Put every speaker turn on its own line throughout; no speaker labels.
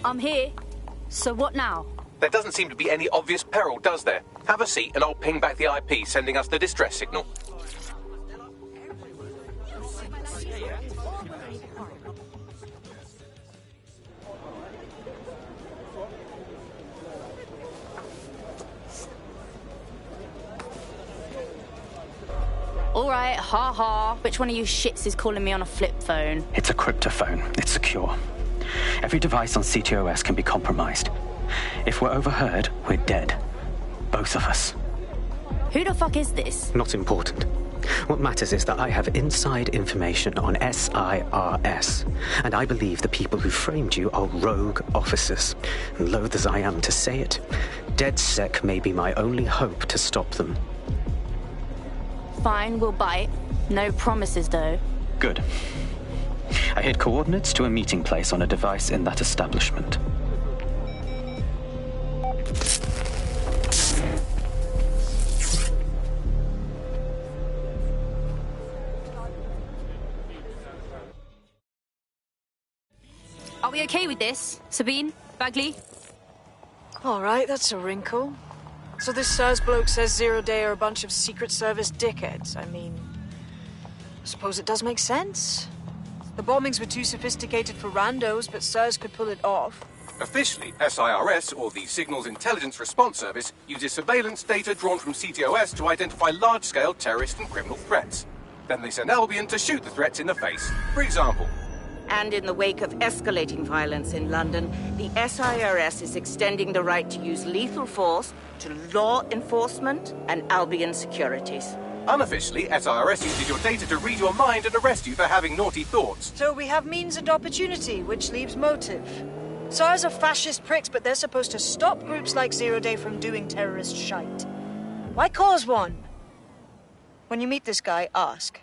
I'm here. So what now?
There doesn't seem to be any obvious peril, does there? Have a seat and I'll ping back the IP sending us the distress signal.
Alright, ha. Which one of you shits is calling me on a flip phone?
It's a cryptophone. It's secure. Every device on CTOS can be compromised. If we're overheard, we're dead. Both of us.
Who the fuck is this?
Not important. What matters is that I have inside information on SIRS, and I believe the people who framed you are rogue officers. And loath as I am to say it, DedSec may be my only hope to stop them.
Fine, we'll bite. No promises, though.
Good. I hid coordinates to a meeting place on a device in that establishment.
Are we okay with this? Sabine? Bagley?
Alright, that's a wrinkle. So this SIRS bloke says Zero Day are a bunch of Secret Service dickheads. I mean, I suppose it does make sense. The bombings were too sophisticated for randos, but SIRS could pull it off.
Officially, SIRS, or the Signals Intelligence Response Service, uses surveillance data drawn from CTOS to identify large-scale terrorist and criminal threats. Then they send Albion to shoot the threats in the face. For example.
And in the wake of escalating violence in London, the SIRS is extending the right to use lethal force to law enforcement and Albion securities.
Unofficially, SIRS uses your data to read your mind and arrest you for having naughty thoughts.
So we have means and opportunity, which leaves motive. SIRS are fascist pricks, but they're supposed to stop groups like Zero Day from doing terrorist shite. Why cause one? When you meet this guy, ask.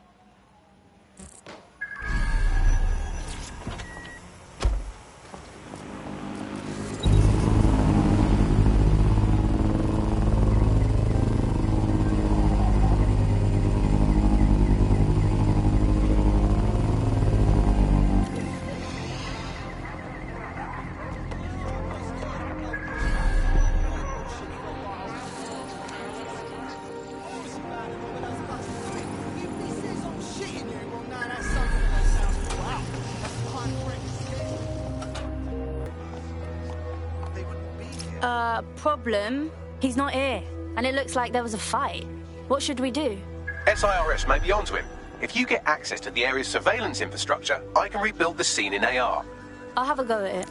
Problem? He's not here. And it looks like there was a fight. What should we do?
SIRS may be onto him. If you get access to the area's surveillance infrastructure, I can rebuild the scene in AR.
I'll have a go at it.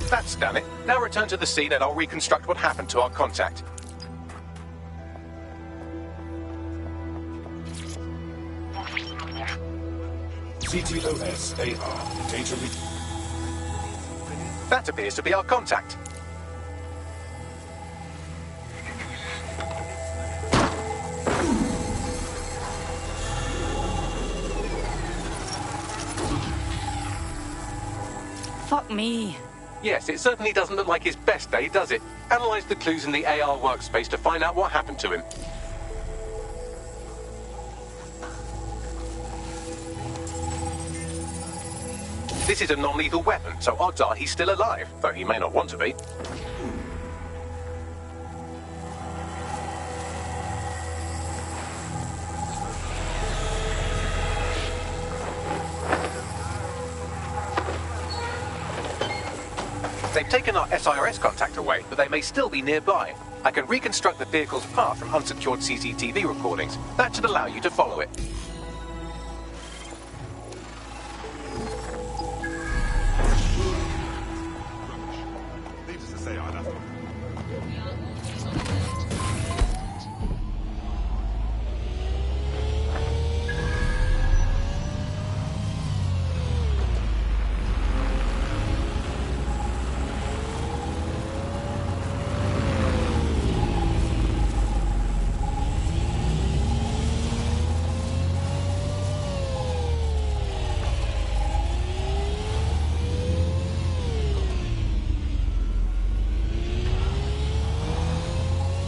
That's done it. Now return to the scene and I'll reconstruct what happened to our contact.
CTOS AR. Data
That appears to be our contact.
Fuck me.
Yes, it certainly doesn't look like his best day, does it? Analyze the clues in the AR workspace to find out what happened to him. This is a non-lethal weapon, so odds are he's still alive, though he may not want to be. They've taken our SIRS contact away, but they may still be nearby. I can reconstruct the vehicle's path from unsecured CCTV recordings. That should allow you to follow it.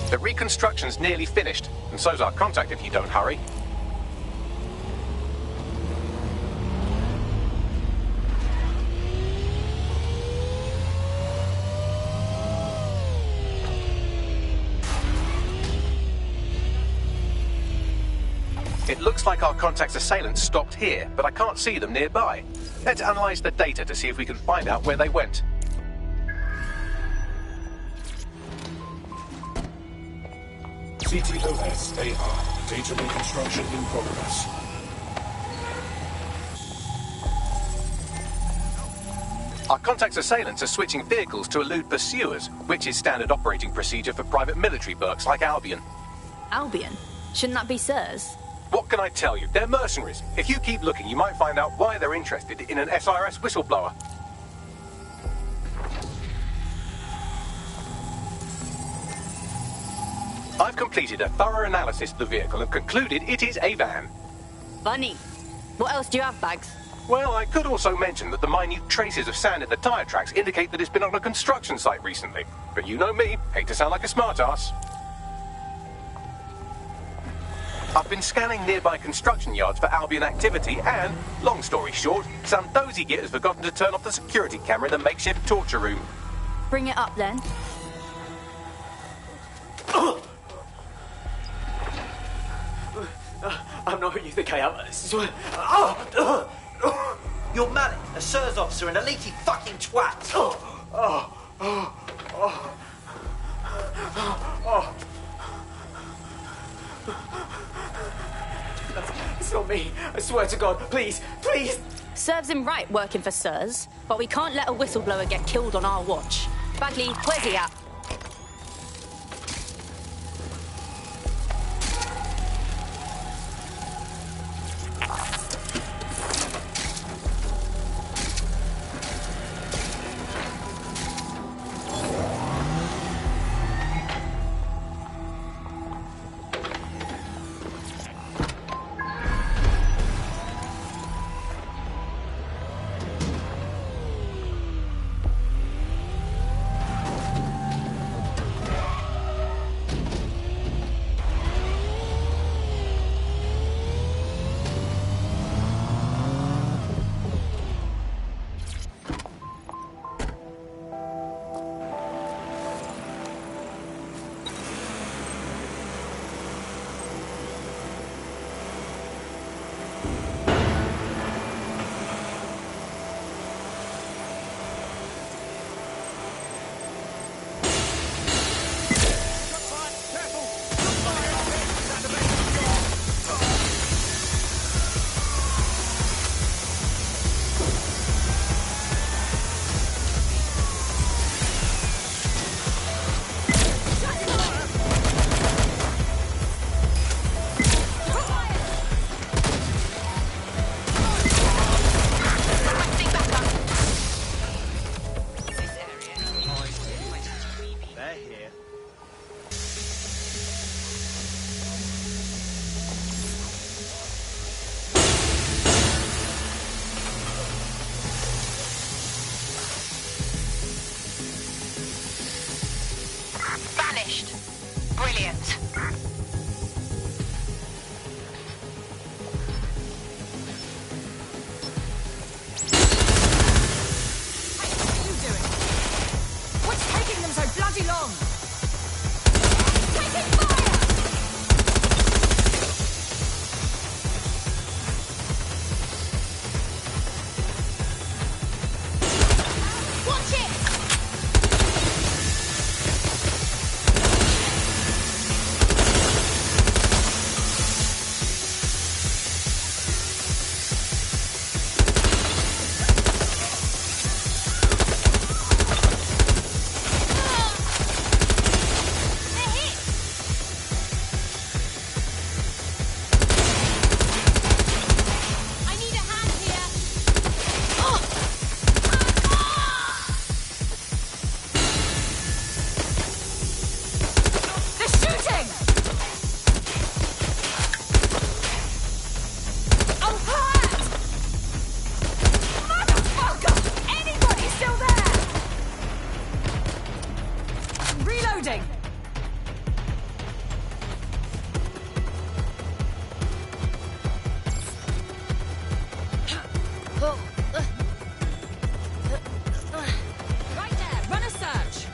The reconstruction's nearly finished, and so's our contact if you don't hurry. It looks like our contact's assailants stopped here, but I can't see them nearby. Let's analyze the data to see if we can find out where they went.
CTOS AR. Data reconstruction in progress.
Our contact's assailants are switching vehicles to elude pursuers, which is standard operating procedure for private military burks like Albion.
Albion? Shouldn't that be SIRS?
What can I tell you? They're mercenaries. If you keep looking, you might find out why they're interested in an SIRS whistleblower. I've completed a thorough analysis of the vehicle and concluded it is a van.
Funny. What else do you have, Bags?
Well, I could also mention that the minute traces of sand in the tyre tracks indicate that it's been on a construction site recently. But you know me, hate to sound like a smartass. I've been scanning nearby construction yards for Albion activity and, long story short, some dozy git has forgotten to turn off the security camera in the makeshift torture room.
Bring it up, then.
I'm not who you think I am. You're Malik, a SIRS officer and a leaky fucking twat. It's not me. I swear to God. Please, please.
Serves him right working for SIRS, but we can't let a whistleblower get killed on our watch. Bagley, where's he at? Right there, run a search.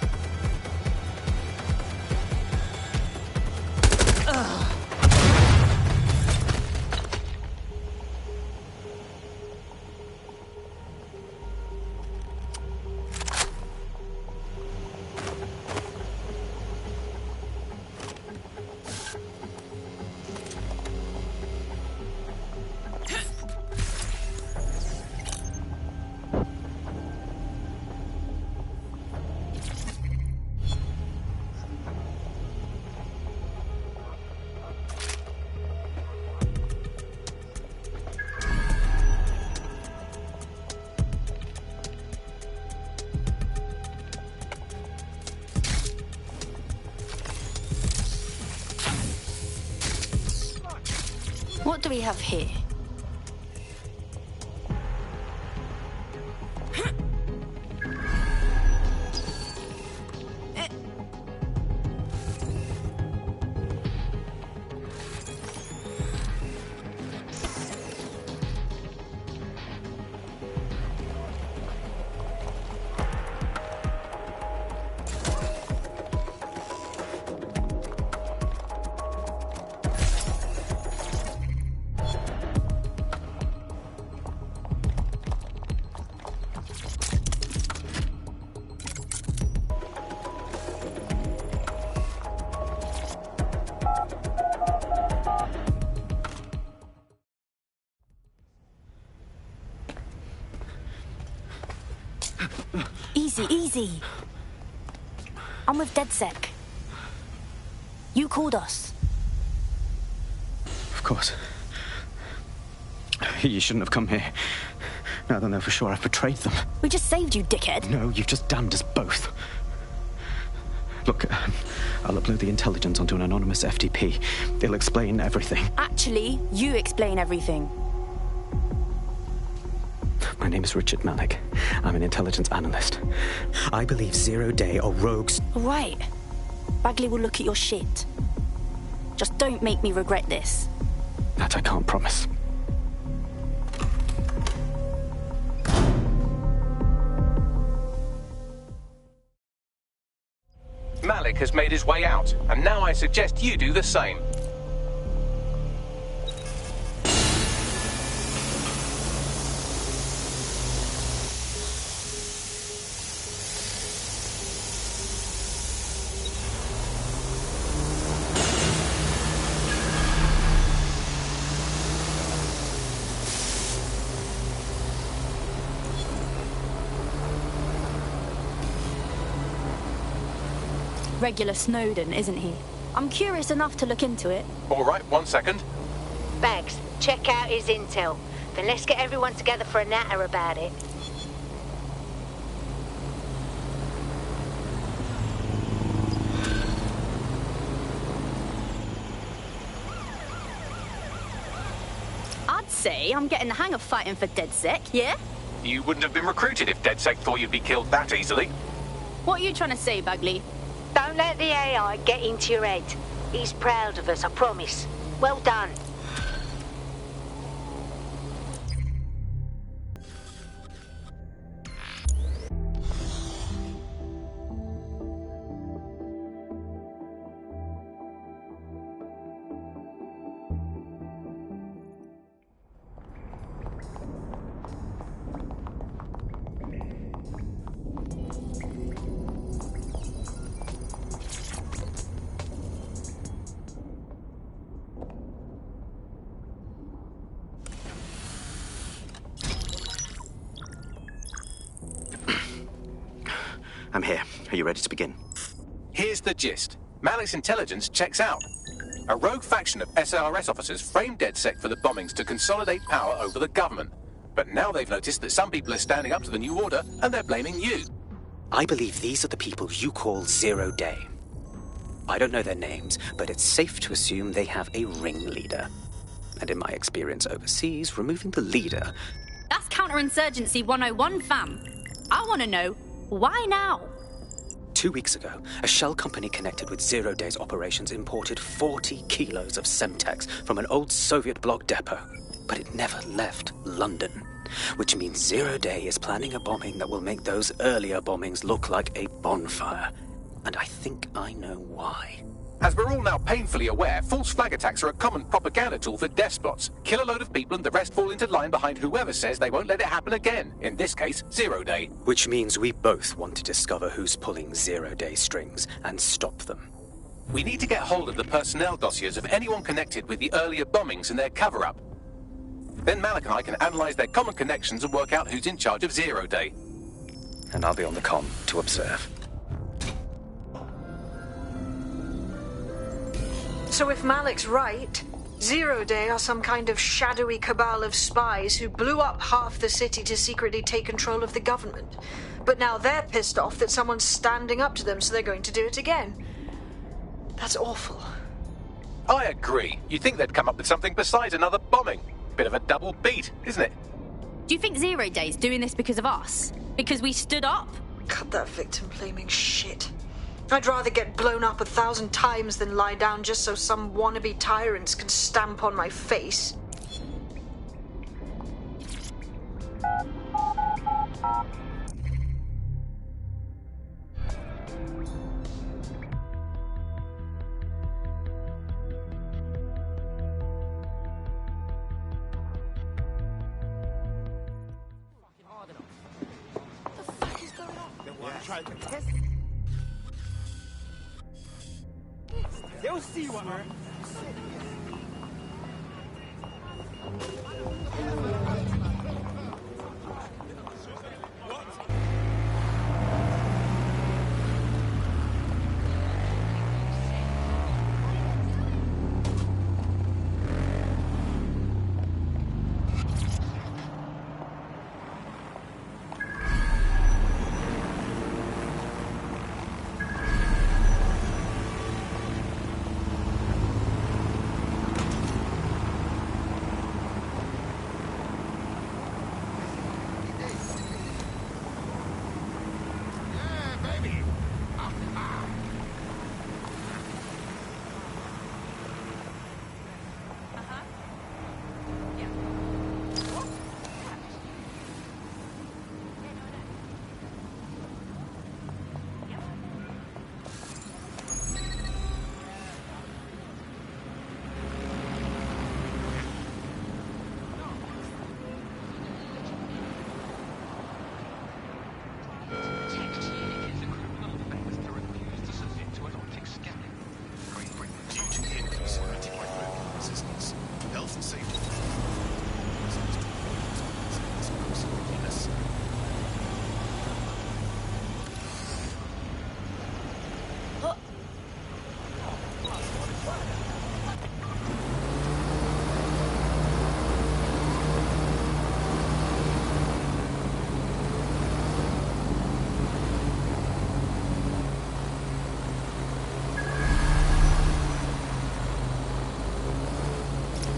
What do we have here? Easy, easy. I'm with DedSec. You called us.
Of course. You shouldn't have come here. Now they'll know for sure I've betrayed them.
We just saved you, dickhead.
No, you've just damned us both. Look, I'll upload the intelligence onto an anonymous FTP. They'll explain everything.
Actually, you explain everything.
My name is Richard Malik. I'm an intelligence analyst. I believe Zero Day are rogues.
Right. Bagley will look at your shit. Just don't make me regret this.
That I can't promise.
Malik has made his way out, and now I suggest you do the same.
Regular Snowden, isn't he? I'm curious enough to look into it.
All right, 1 second.
Bags, check out his intel. Then let's get everyone together for a natter about it.
I'd say I'm getting the hang of fighting for DedSec, yeah?
You wouldn't have been recruited if DedSec thought you'd be killed that easily.
What are you trying to say, Bagley?
Don't let the AI get into your head. He's proud of us, I promise. Well done.
I'm here. Are you ready to begin?
Here's the gist. Malik's intelligence checks out. A rogue faction of SIRS officers framed DedSec for the bombings to consolidate power over the government. But now they've noticed that some people are standing up to the new order, and they're blaming you.
I believe these are the people you call Zero Day. I don't know their names, but it's safe to assume they have a ringleader. And in my experience overseas, removing the leader...
That's counterinsurgency 101, fam. I want to know, why now?
2 weeks ago, a shell company connected with Zero Day's operations imported 40 kilos of Semtex from an old Soviet bloc depot. but it never left London. Which means Zero Day is planning a bombing that will make those earlier bombings look like a bonfire. And I think I know why.
As we're all now painfully aware, false flag attacks are a common propaganda tool for despots. Kill a load of people and the rest fall into line behind whoever says they won't let it happen again. In this case, Zero Day.
Which means we both want to discover who's pulling Zero Day strings and stop them.
We need to get hold of the personnel dossiers of anyone connected with the earlier bombings and their cover-up. Then Malik and I can analyze their common connections and work out who's in charge of Zero Day.
And I'll be on the comm to observe.
So if Malik's right, Zero Day are some kind of shadowy cabal of spies who blew up half the city to secretly take control of the government. But now they're pissed off that someone's standing up to them, so they're going to do it again. That's awful.
I agree. You'd think they'd come up with something besides another bombing. Bit of a double beat, isn't it?
Do you think Zero Day's doing this because of us? Because we stood up?
Cut that victim-blaming shit. I'd rather get blown up 1,000 times than lie down just so some wannabe tyrants can stamp on my face.
They'll see what we're...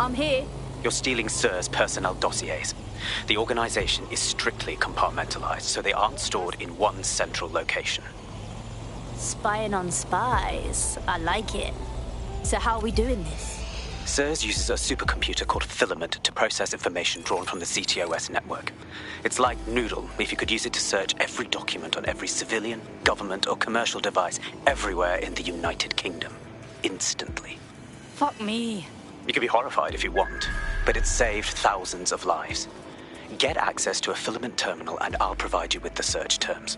I'm here.
You're stealing SIR's personnel dossiers. The organization is strictly compartmentalized, so they aren't stored in one central location.
Spying on spies. I like it. So how are we doing this?
SIRS uses a supercomputer called Filament to process information drawn from the CTOS network. It's like Noodle if you could use it to search every document on every civilian, government, or commercial device everywhere in the United Kingdom. Instantly.
Fuck me.
You can be horrified if you want, but it's saved thousands of lives. Get access to a Filament terminal and I'll provide you with the search terms.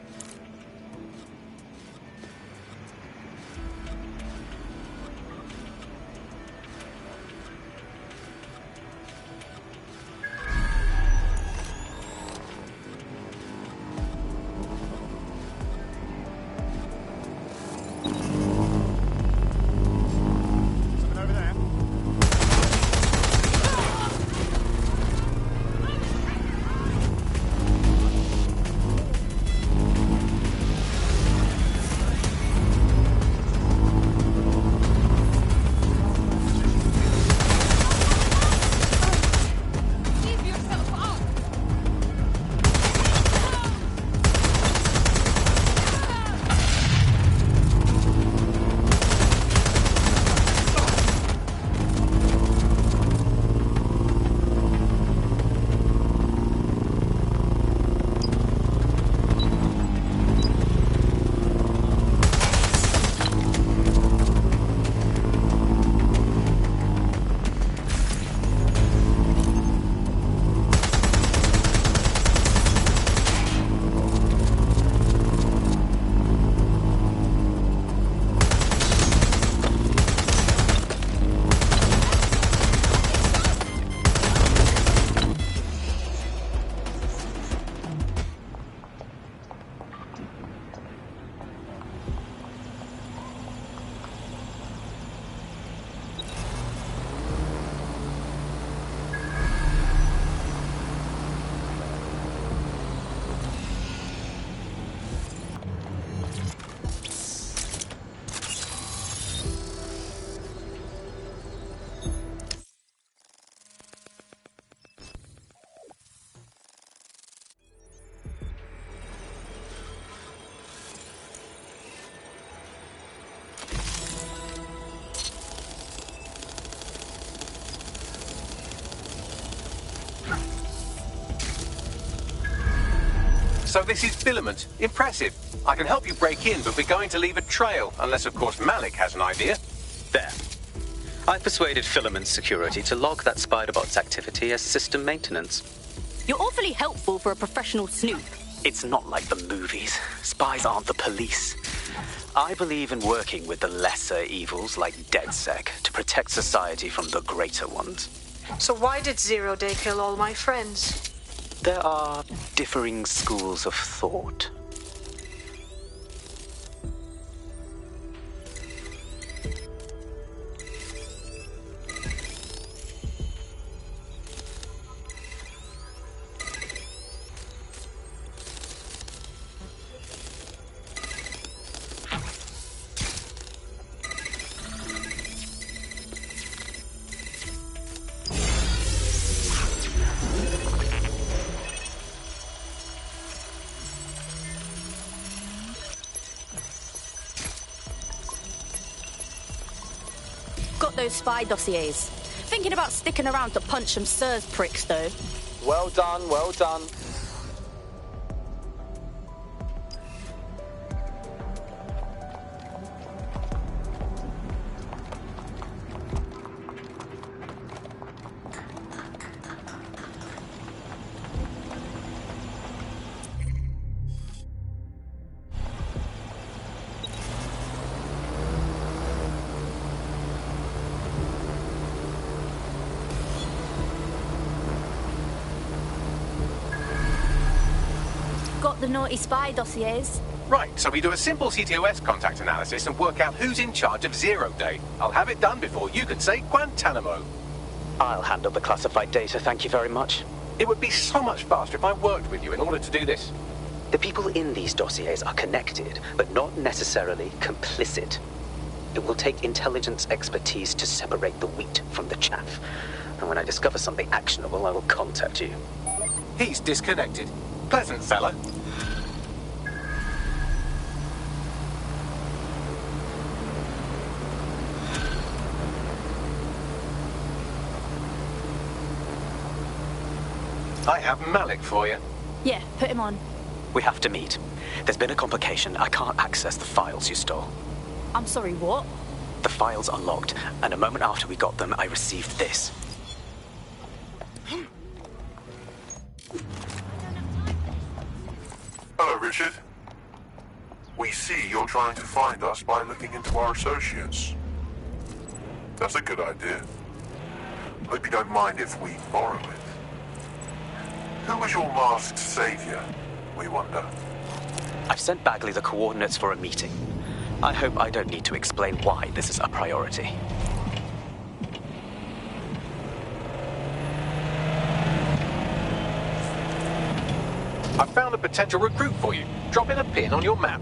So this is Filament. Impressive. I can help you break in, but we're going to leave a trail, unless of course Malik has an idea.
There. I persuaded Filament Security to log that Spiderbot's activity as system maintenance.
You're awfully helpful for a professional snoop.
It's not like the movies. Spies aren't the police. I believe in working with the lesser evils like DedSec to protect society from the greater ones.
So why did Zero Day kill all my friends?
There are differing schools of thought.
Got those spy dossiers. Thinking about sticking around to punch some SIRS pricks, though.
Well done, well done.
Got the naughty spy dossiers.
Right, so we do a simple CTOS contact analysis and work out who's in charge of Zero Day. I'll have it done before you can say Guantanamo.
I'll handle the classified data, thank you very much.
It would be so much faster if I worked with you in order to do this.
The people in these dossiers are connected, but not necessarily complicit. It will take intelligence expertise to separate the wheat from the chaff. And when I discover something actionable, I will contact you.
He's disconnected. Pleasant fella. I have Malik for you.
Yeah, put him on.
We have to meet. There's been a complication. I can't access the files you stole.
I'm sorry, what?
The files are logged, and a moment after we got them, I received this.
Hello, Richard. We see you're trying to find us by looking into our associates. That's a good idea. Hope you don't mind if we borrow it. Who was your masked savior, we wonder?
I've sent Bagley the coordinates for a meeting. I hope I don't need to explain why this is a priority.
I've found a potential recruit for you. Drop in a pin on your map.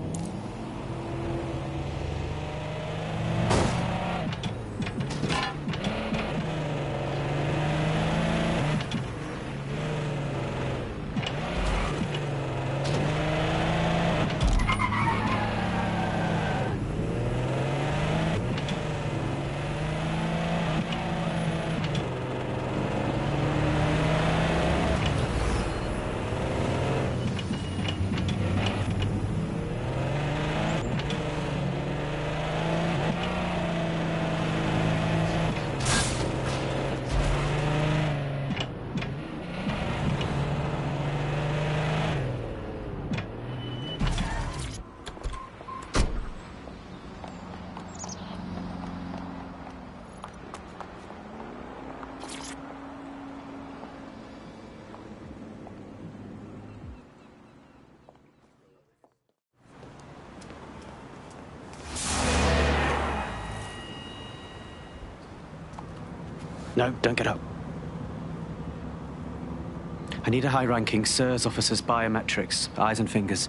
No, don't get up. I need a high-ranking SIRS officer's biometrics, eyes and fingers.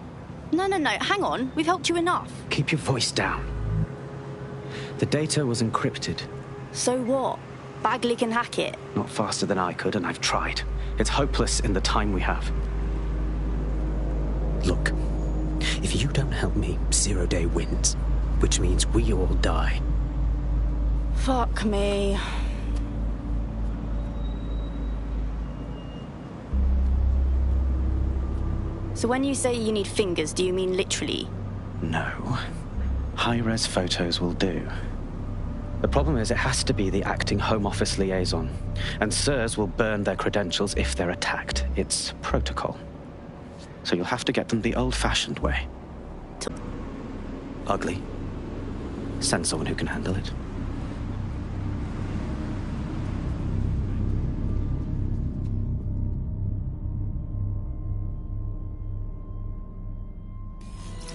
No, hang on. We've helped you enough.
Keep your voice down. The data was encrypted.
So what? Bagley can hack it.
Not faster than I could, and I've tried. It's hopeless in the time we have. Look, if you don't help me, Zero Day wins, which means we all die.
Fuck me. So when you say you need fingers, do you mean literally?
No. High-res photos will do. The problem is it has to be the acting Home Office liaison, and SIRS will burn their credentials if they're attacked. It's protocol. So you'll have to get them the old-fashioned way. Ugly. Send someone who can handle it.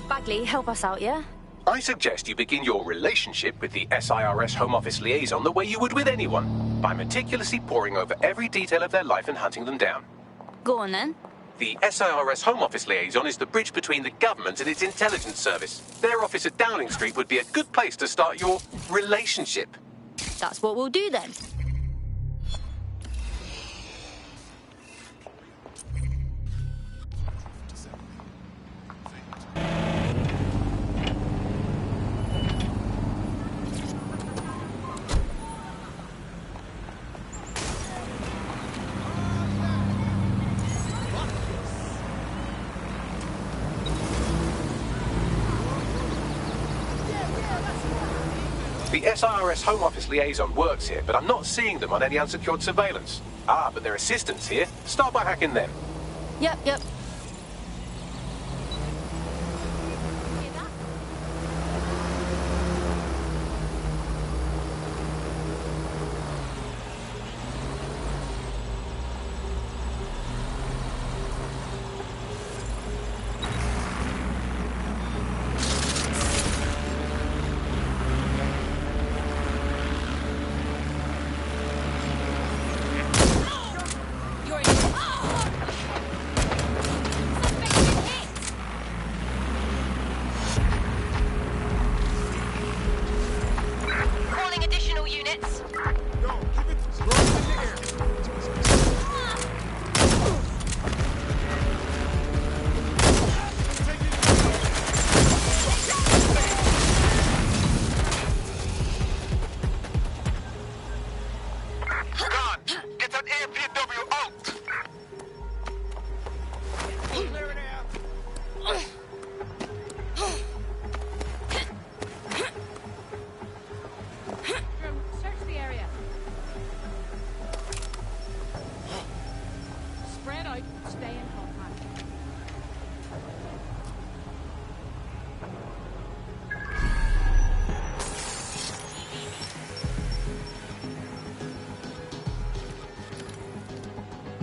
Bagley, help us out, yeah?
I suggest you begin your relationship with the SIRS Home Office liaison the way you would with anyone, by meticulously poring over every detail of their life and hunting them down.
Go on, then.
The SIRS Home Office liaison is the bridge between the government and its intelligence service. Their office at Downing Street would be a good place to start your relationship.
That's what we'll do, then.
The SIRS Home Office liaison works here, but I'm not seeing them on any unsecured surveillance. Ah, but their assistants here. Start by hacking them.
Yep.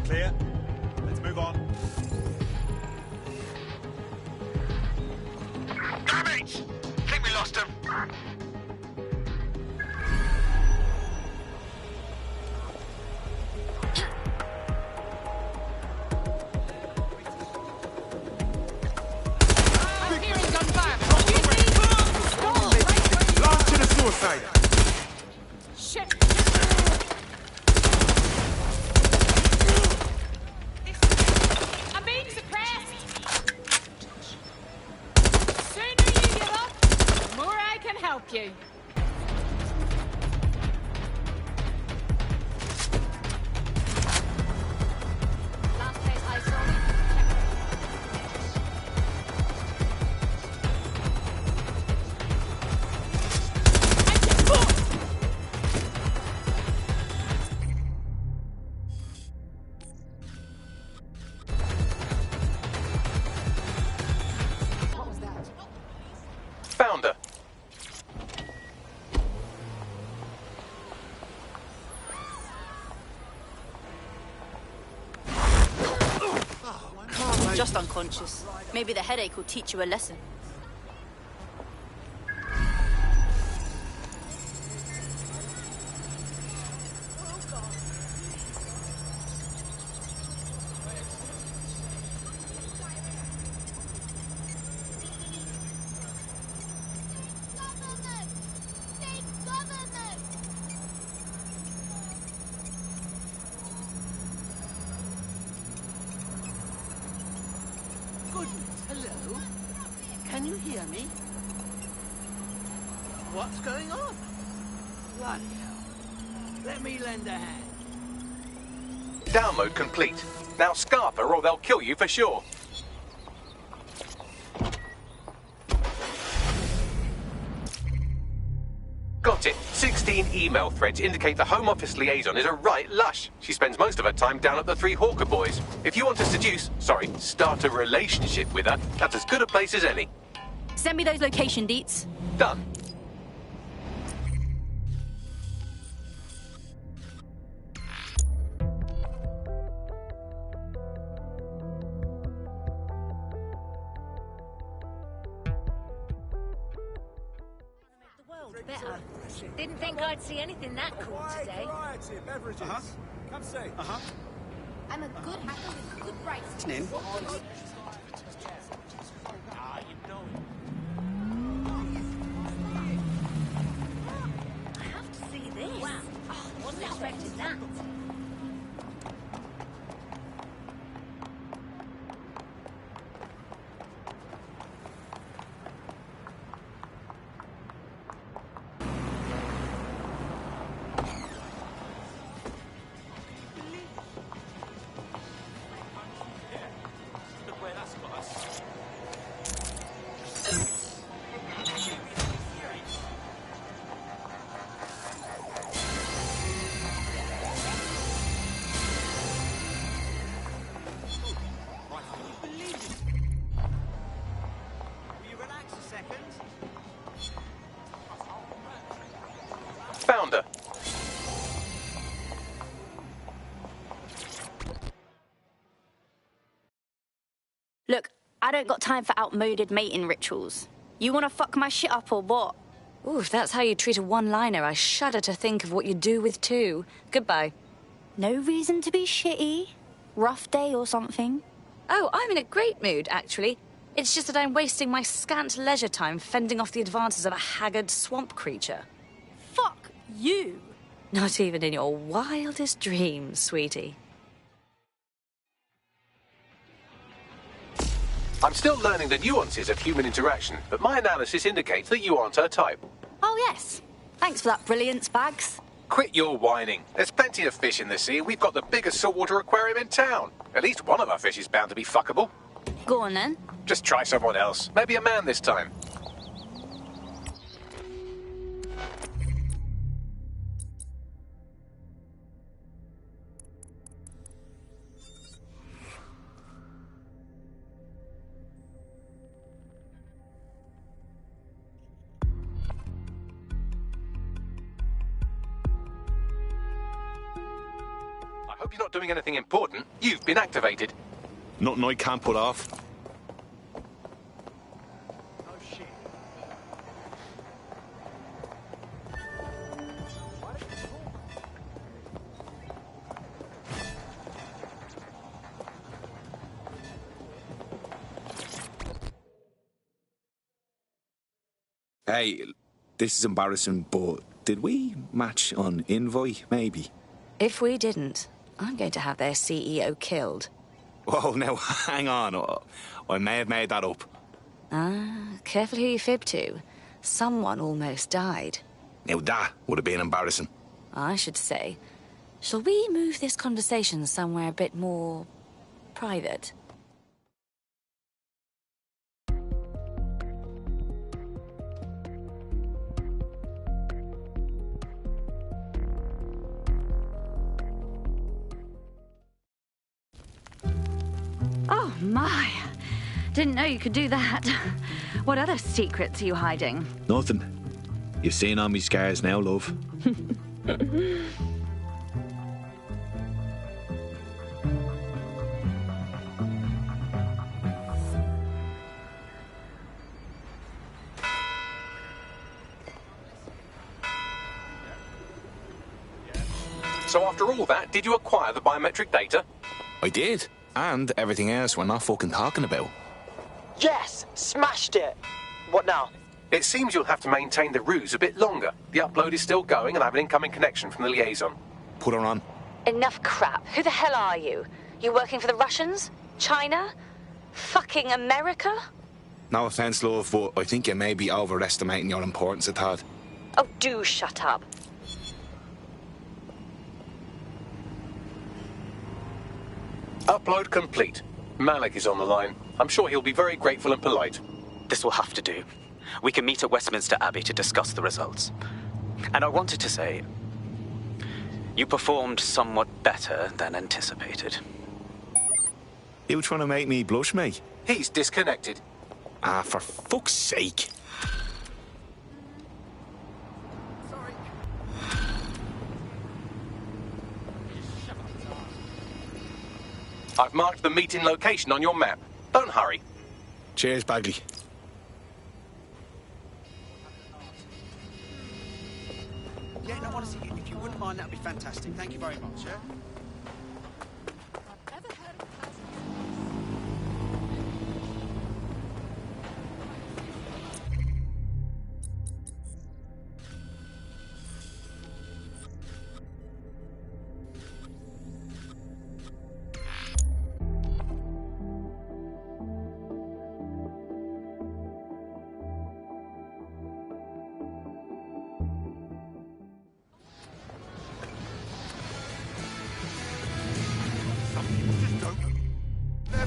Clear. Let's move on.
Damage! Think we lost him.
I'm hearing gunfire.
Launch to the suicide.
Shit. I'm being suppressed. Sooner you give up, the more I can help you. Last place I saw you.
Found her.
Just unconscious. Maybe the headache will teach you a lesson.
Goodness, hello? Can you hear me? What's going on? Bloody hell. Let me lend a hand.
Download complete. Now scarp her or they'll kill you for sure. clean email threads indicate the Home Office liaison is a right lush. She spends most of her time down at the Three Hawker Boys. If you want to start a relationship with her, that's as good a place as any.
Send me those location deets.
Done.
Better. Didn't think I'd see anything that cool today.
Variety of beverages. Come see.
I'm a good hacker with good rights. I have to see this. Wow. Oh, wasn't expecting that.
Found her.
Look, I don't got time for outmoded mating rituals. You wanna fuck my shit up or what?
Ooh, if that's how you treat a one-liner, I shudder to think of what you'd do with two. Goodbye.
No reason to be shitty? Rough day or something?
Oh, I'm in a great mood, actually. It's just that I'm wasting my scant leisure time fending off the advances of a haggard swamp creature.
Fuck you!
Not even in your wildest dreams, sweetie.
I'm still learning the nuances of human interaction, but my analysis indicates that you aren't her type.
Oh, yes. Thanks for that brilliance, Bags.
Quit your whining. There's plenty of fish in the sea. We've got the biggest saltwater aquarium in town. At least one of our fish is bound to be fuckable.
Go on, then.
Just try someone else. Maybe a man this time. I hope you're not doing anything important. You've been activated.
Nothing I can't put off. Hey, this is embarrassing, but did we match on Envoy, maybe?
If we didn't, I'm going to have their CEO killed.
Whoa, now, hang on. I may have made that up.
Careful who you fib to. Someone almost died.
Now, that would have been embarrassing.
I should say. Shall we move this conversation somewhere a bit more private? Oh, my. Didn't know you could do that. What other secrets are you hiding?
Nothing. You've seen all me scars now, love.
So after all that, did you acquire the biometric data?
I did. And everything else we're not fucking talking about.
Yes! Smashed it! What now?
It seems you'll have to maintain the ruse a bit longer. The upload is still going and I have an incoming connection from the liaison.
Put her on.
Enough crap. Who the hell are you? You working for the Russians? China? Fucking America?
No offence, love, but I think you may be overestimating your importance a tad.
Oh, do shut up.
Upload complete. Malik is on the line. I'm sure he'll be very grateful and polite.
This will have to do. We can meet at Westminster Abbey to discuss the results. And I wanted to say, you performed somewhat better than anticipated.
You trying to make me blush, mate?
He's disconnected.
Ah, for fuck's sake.
Sorry.
I've marked the meeting location on your map. Don't hurry.
Cheers, Bagley.
Yeah, no, honestly, if you wouldn't mind, that'd be fantastic. Thank you very much, yeah?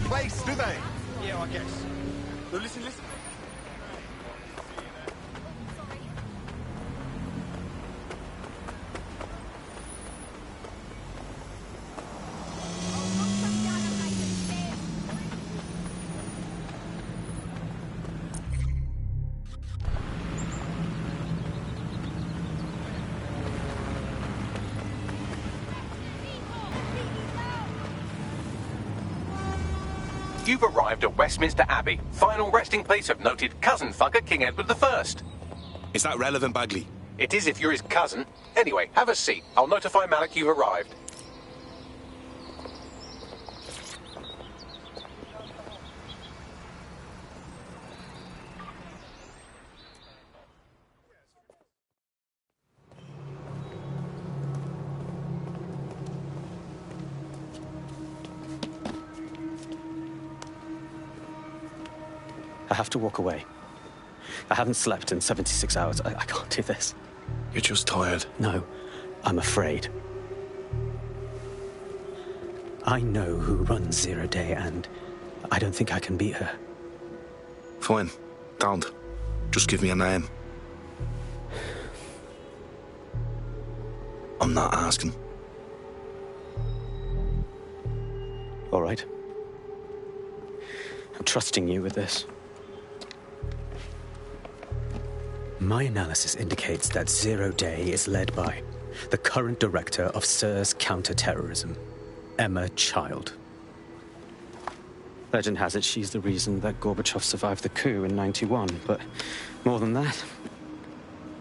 Place, do they?
Yeah, I guess. No, listen, listen.
You've arrived at Westminster Abbey, final resting place of noted cousin fucker King Edward I.
Is that relevant, Bagley?
It is if you're his cousin. Anyway, have a seat. I'll notify Malik you've arrived.
I have to walk away. I haven't slept in 76 hours. I can't do this.
You're just tired.
No, I'm afraid. I know who runs Zero Day, and I don't think I can beat her.
Fine. Don't. Just give me a name. I'm not asking.
All right. I'm trusting you with this. My analysis indicates that Zero Day is led by the current director of SIRS counter-terrorism, Emma Child. Legend has it she's the reason that Gorbachev survived the coup in '91, but more than that,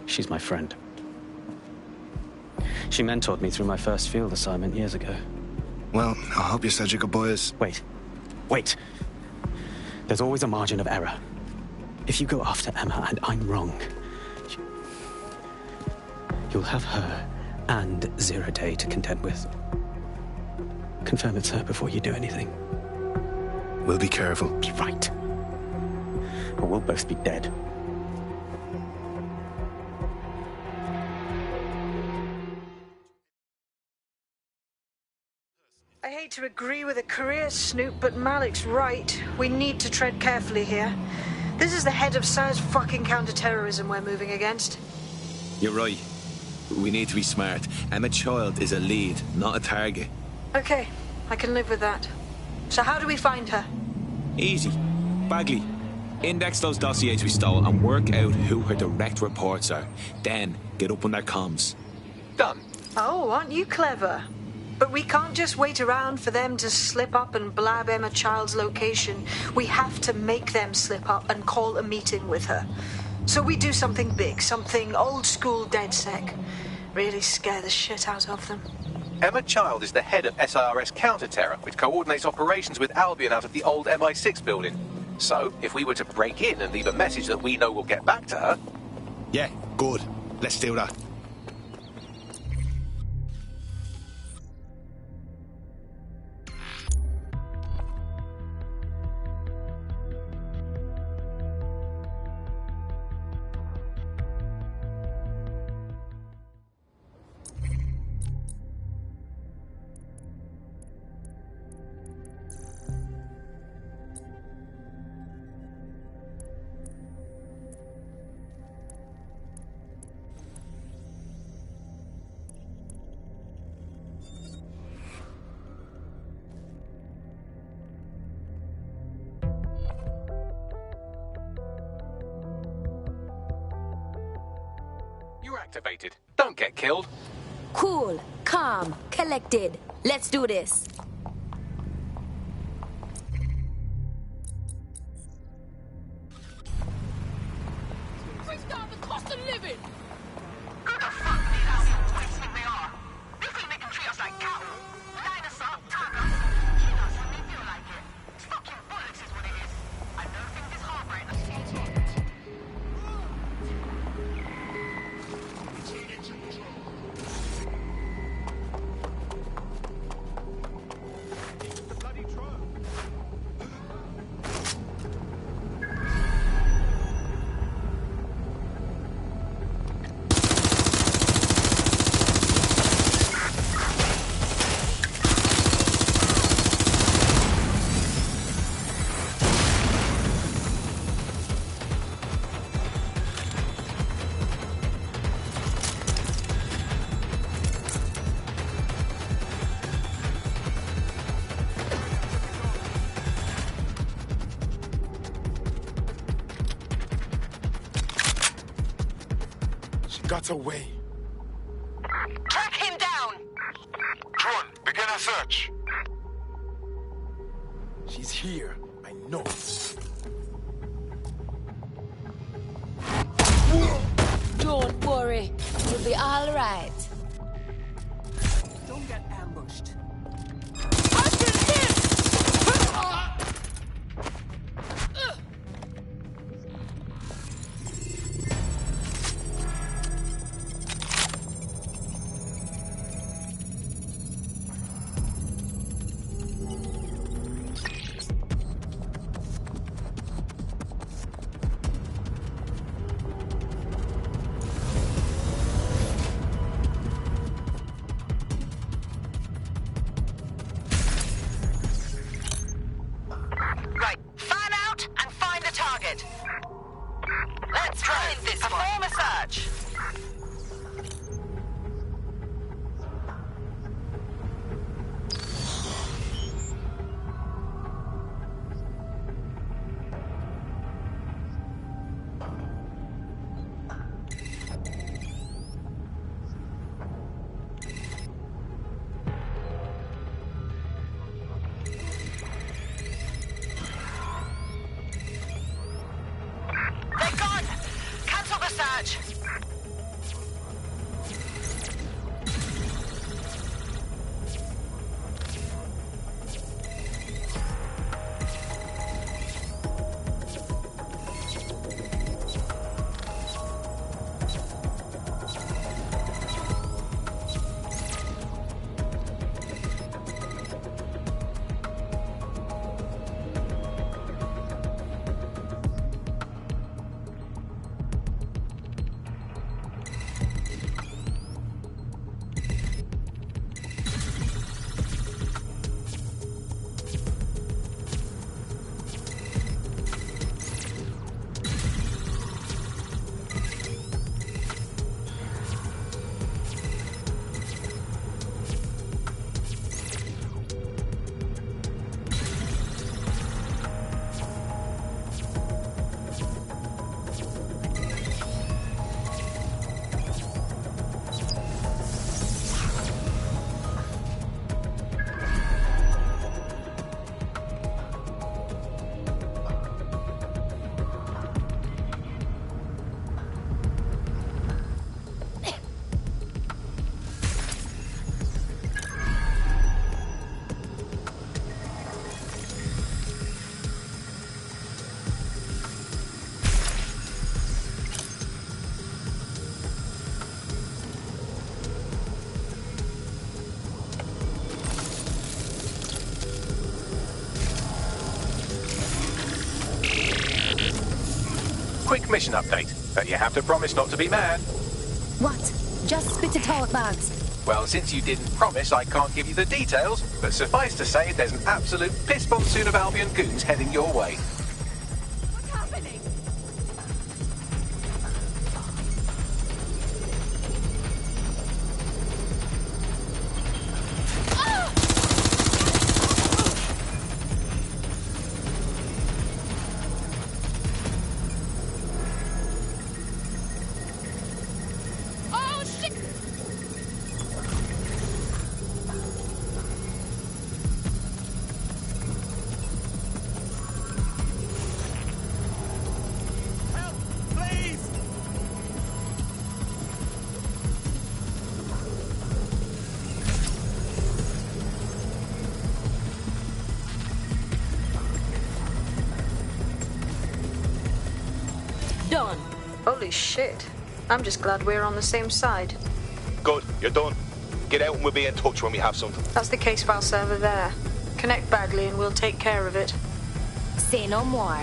she's my friend. She mentored me through my first field assignment years ago.
Well, I hope you said your goodbyes.
Wait. There's always a margin of error. If you go after Emma and I'm wrong, you'll have her and Zero Day to contend with. Confirm it's her before you do anything.
We'll be careful.
Be right. Or we'll both be dead.
I hate to agree with a career snoop, but Malik's right. We need to tread carefully here. This is the head of SIRS fucking counter-terrorism we're moving against.
You're right. We need to be smart. Emma Child is a lead, not a target.
Okay, I can live with that. So how do we find her?
Easy. Bagley, index those dossiers we stole and work out who her direct reports are. Then, get up on their comms.
Done.
Oh, aren't you clever? But we can't just wait around for them to slip up and blab Emma Child's location. We have to make them slip up and call a meeting with her. So we do something big, something old-school DedSec. Really scare the shit out of them.
Emma Child is the head of SIRS counter-terror, which coordinates operations with Albion out of the old MI6 building. So, if we were to break in and leave a message that we know will get back to her...
Yeah, good. Let's do that.
activated. Don't get killed.
Cool, calm, collected. Let's do this.
Bring down the cost of living!
Who the fuck do these Albion waste think they are? They think they can treat us like cattle. Line us up, tag us, kill us when they feel like it. It's fucking bollocks is what it is. I know things is hard right now.
Got away.
Track him down!
Tron, begin a search.
She's here. I know.
Don't worry, you'll be all right.
Don't get ambushed.
I've been hit!
Right, fan out and find the target. Let's try this one. Perform a search. They're gone! Cancel the search!
Quick mission update, but you have to promise not to be mad.
What? Just spit it out, Bugs.
Well, since you didn't promise, I can't give you the details, but suffice to say there's an absolute piss monsoon of Albion goons heading your way.
What's happening?
Done.
Holy shit. I'm just glad we're on the same side.
Good, you're done. Get out and we'll be in touch when we have something.
That's the case file server there. Connect Bagley and we'll take care of it.
Say no more.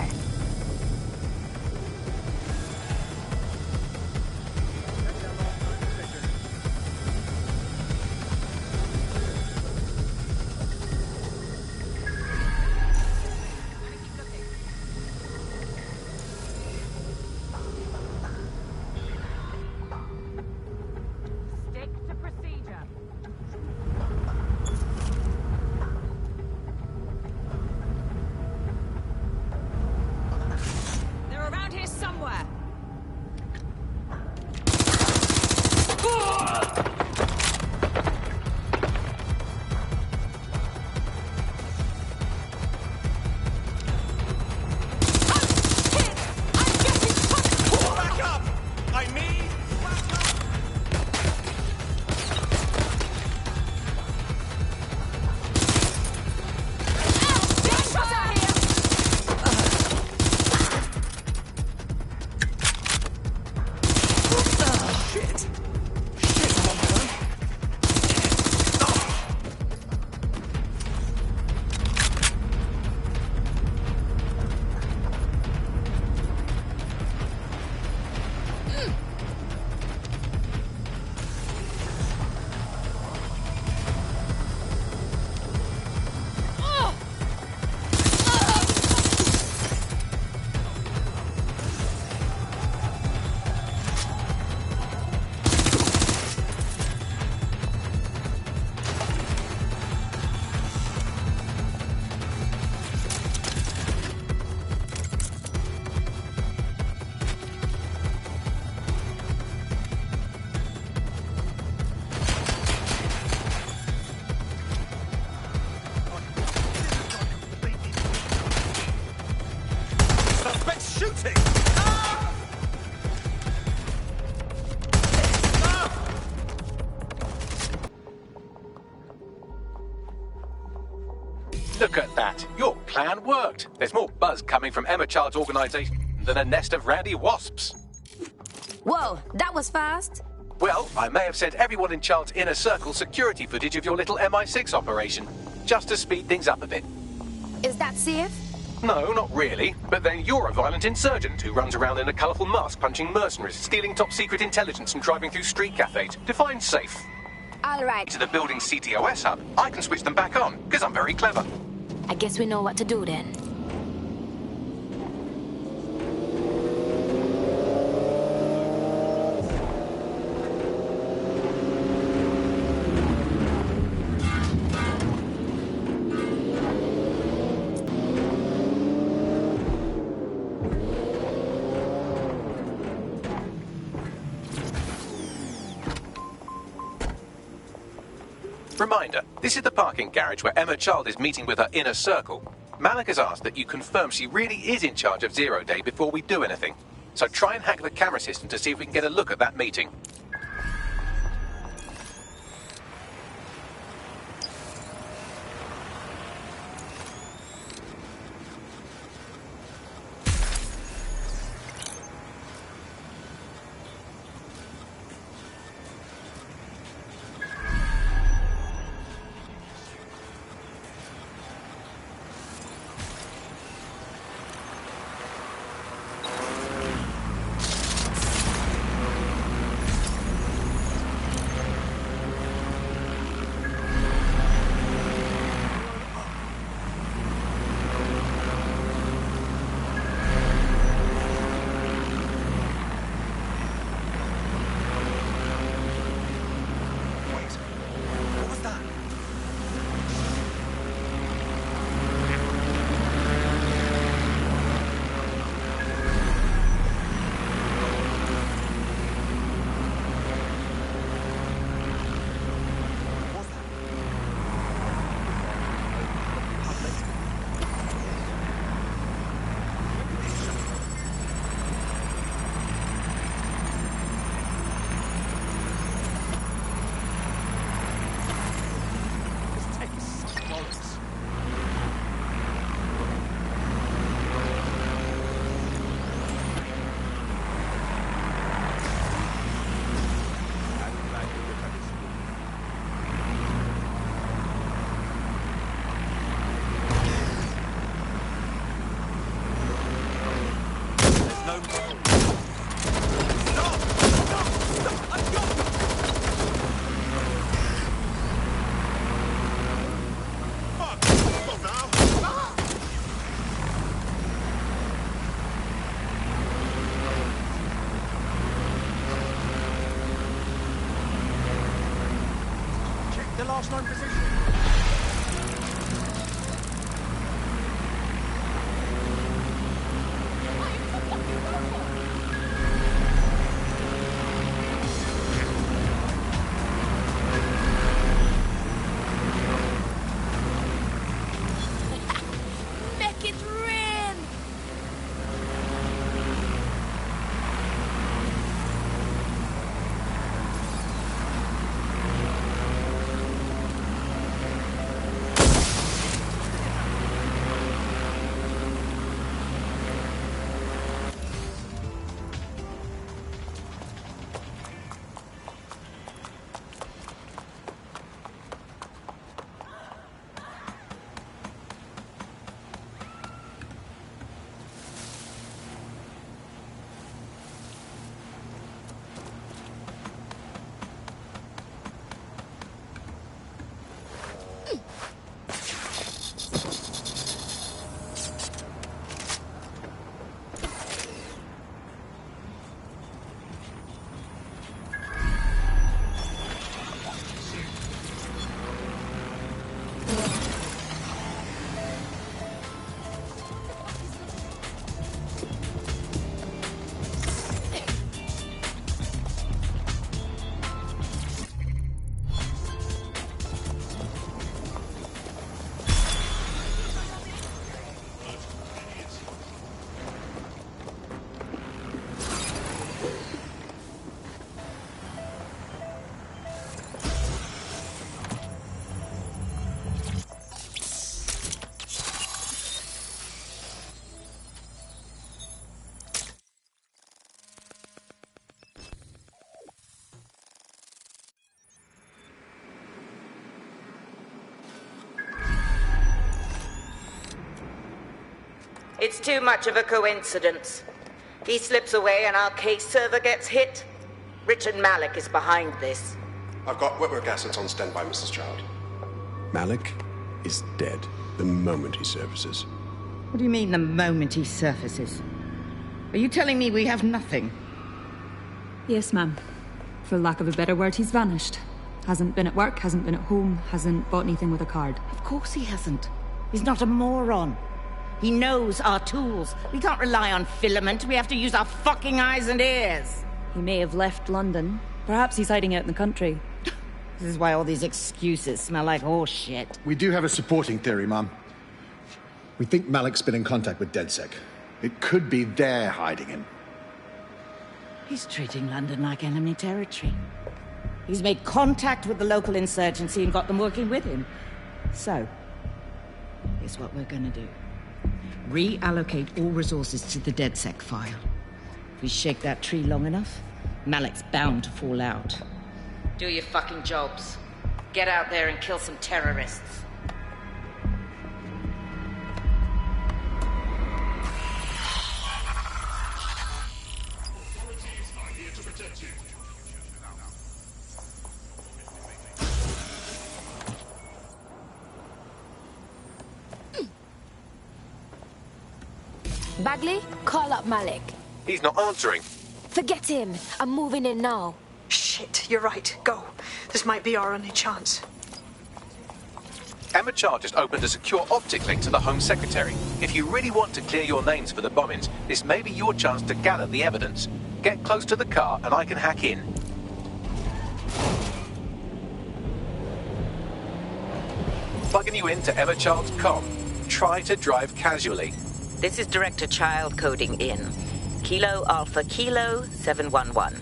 Look at that. Your plan worked. There's more buzz coming from Emma Child's organisation than a nest of rowdy wasps.
Whoa, that was fast.
Well, I may have sent everyone in Child's inner circle security footage of your little MI6 operation, just to speed things up a bit.
Is that safe?
No, not really. But then you're a violent insurgent who runs around in a colourful mask punching mercenaries, stealing top-secret intelligence and driving through street cafes. Define safe.
All right.
To the building's CTOS hub, I can switch them back on, because I'm very clever.
I guess we know what to do then.
Reminder, this is the parking garage where Emma Child is meeting with her inner circle. Malik has asked that you confirm she really is in charge of Zero Day before we do anything. So try and hack the camera system to see if we can get a look at that meeting.
It's too much of a coincidence. He slips away and our case server gets hit. Richard Malik is behind this.
I've got wetwork assets on standby, Mrs. Child.
Malik is dead the moment he surfaces.
What do you mean, the moment he surfaces? Are you telling me we have nothing?
Yes, ma'am. For lack of a better word, he's vanished. Hasn't been at work, hasn't been at home, hasn't bought anything with a card.
Of course he hasn't. He's not a moron. He knows our tools. We can't rely on filament. We have to use our fucking eyes and ears.
He may have left London. Perhaps he's hiding out in the country.
This is why all these excuses smell like horse shit.
We do have a supporting theory, Mum. We think Malik's been in contact with DedSec. It could be they're hiding him.
He's treating London like enemy territory. He's made contact with the local insurgency and got them working with him. So, here's what we're gonna do. Reallocate all resources to the DedSec file. If we shake that tree long enough, Malik's bound to fall out. Do your fucking jobs. Get out there and kill some terrorists.
Bagley, call up Malik.
He's not answering.
Forget him. I'm moving in now.
Shit, you're right. Go. This might be our only chance.
Emma Child just opened a secure optic link to the Home Secretary. If you really want to clear your names for the bombings, this may be your chance to gather the evidence. Get close to the car and I can hack in. Plugging you into Emma Child's comm. Try to drive casually.
This is Director Child coding in. Kilo Alpha Kilo 711.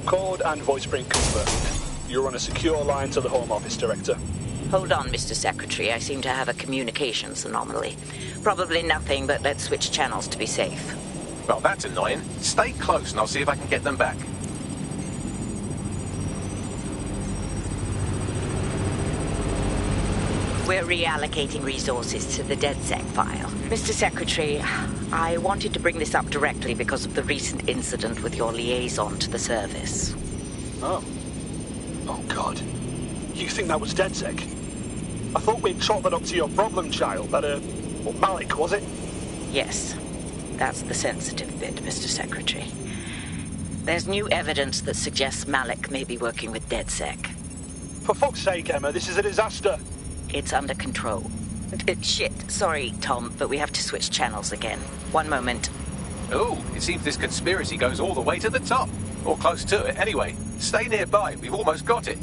Code and voice print confirmed. You're on a secure line to the Home Office, Director.
Hold on, Mr. Secretary. I seem to have a communications anomaly. Probably nothing, but let's switch channels to be safe.
Well, that's annoying. Stay close and I'll see if I can get them back.
We're reallocating resources to the DedSec file. Mr. Secretary, I wanted to bring this up directly because of the recent incident with your liaison to the service.
Oh. Oh, God. You think that was DedSec? I thought we'd chalk that up to your problem child, that, Malik, was it?
Yes. That's the sensitive bit, Mr. Secretary. There's new evidence that suggests Malik may be working with DedSec.
For fuck's sake, Emma, this is a disaster.
It's under control. Shit, sorry, Tom, but we have to switch channels again. One moment.
Oh, it seems this conspiracy goes all the way to the top. Or close to it, anyway. Stay nearby, we've almost got it.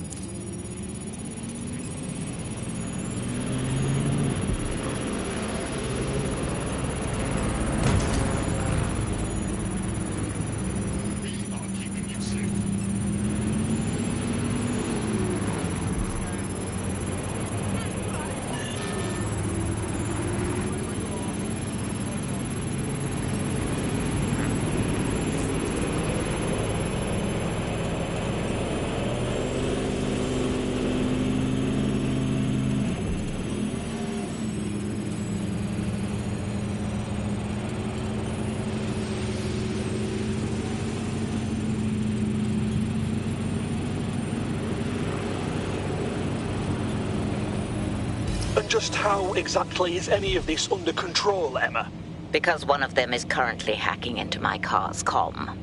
Just how exactly is any of this under control, Emma?
Because one of them is currently hacking into my car's comm.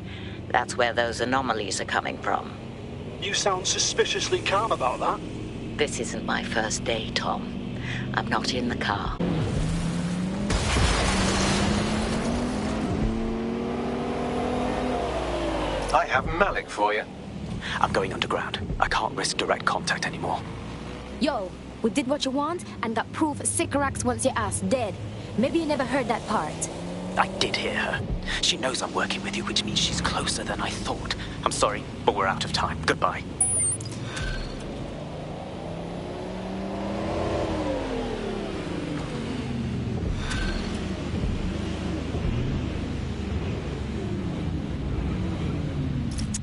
That's where those anomalies are coming from.
You sound suspiciously calm about that.
This isn't my first day, Tom. I'm not in the car.
I have Malik for you.
I'm going underground. I can't risk direct contact anymore.
Yo, we did what you want and got proof Sycorax wants your ass dead. Maybe you never heard that part.
I did hear her. She knows I'm working with you, which means she's closer than I thought. I'm sorry, but we're out of time. Goodbye.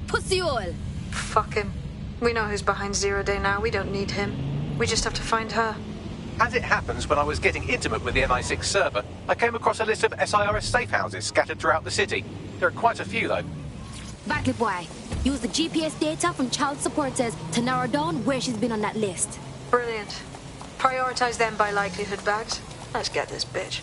Pussy all!
Fuck him. We know who's behind Zero Day now. We don't need him. We just have to find her.
As it happens, when I was getting intimate with the MI6 server, I came across a list of SIRS safe houses scattered throughout the city. There are quite a few, though.
Bagley boy, use the GPS data from child supporters to narrow down where she's been on that list.
Brilliant. Prioritize them by likelihood, Bags. Let's get this bitch.